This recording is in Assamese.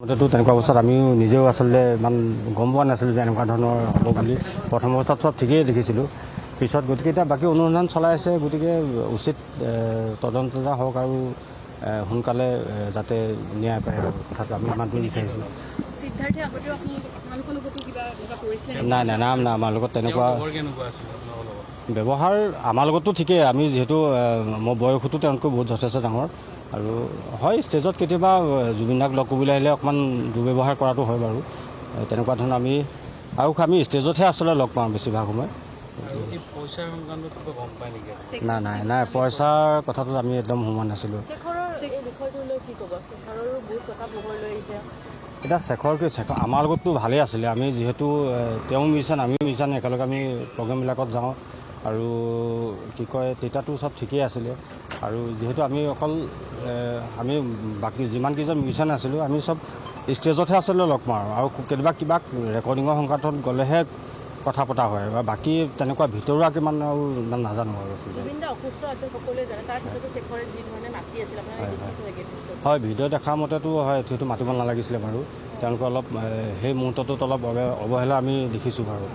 মতেতো তেনেকুৱা অৱস্থাত আমিও নিজেও আচলতে ইমান গম পোৱা নাছিলোঁ যে এনেকুৱা ধৰণৰ হ'ব বুলি। প্ৰথম অৱস্থাত চব ঠিকেই দেখিছিলোঁ। পিছত গতিকে এতিয়া বাকী অনুসন্ধান চলাই আছে, গতিকে উচিত তদন্ত এটা হওক আৰু সোনকালে যাতে ন্যায় পায় আৰু কথাটো আমি ইমানটো বিচাৰিছোঁ। সিদ্ধাৰ্থে আগতেও আপোনালোকৰ লগতো কিবা এনেকুৱা কৰিছিলে? নাই আমাৰ লগত তেনেকুৱা ব্যৱহাৰ আমাৰ লগতো ঠিকেই। আমি যিহেতু মোৰ বয়সতো তেওঁলোতকৈ বহুত যথেষ্ট ডাঙৰ আৰু হয় ষ্টেজত কেতিয়াবা জুবিনদাক লগ কৰিবলৈ আহিলে অকণমান দুৰ্ব্যৱহাৰ কৰাটো হয় বাৰু। তেনেকুৱা ধৰণৰ আমি ষ্টেজতহে আচলতে লগ পাওঁ বেছিভাগ সময়। নাই পইচাৰ কথাটো আমি একদম সোমোৱা নাছিলোঁ। এতিয়া শেখৰ আমাৰ লগততো ভালেই আছিলে। আমি যিহেতু তেওঁ মিউজিচিয়ান আমিও মিউজিচিয়ান, একেলগে আমি প্ৰগ্ৰেমবিলাকত যাওঁ আৰু কি কয় তেতিয়াতো চব ঠিকেই আছিলে। আৰু যিহেতু আমি অকল আমি বাকী যিমানকেইজন মিউজিচিয়ান আছিলোঁ আমি চব ষ্টেজতহে আচলতে লগ পাওঁ আৰু কেতিয়াবা কিবা ৰেকৰ্ডিঙৰ সংক্ৰান্তত গ'লেহে কথা পতা হয় বা বাকী তেনেকুৱা ভিতৰুৱা কিমান আৰু ইমান নাজানো আৰু। হয় ভিডিঅ' দেখা মতেতো হয় সেইটো মাতিব নালাগিছিলে বাৰু। তেওঁলোকে অলপ সেই মুহূৰ্তটোত অলপ অৱহেলা আমি দেখিছোঁ বাৰু।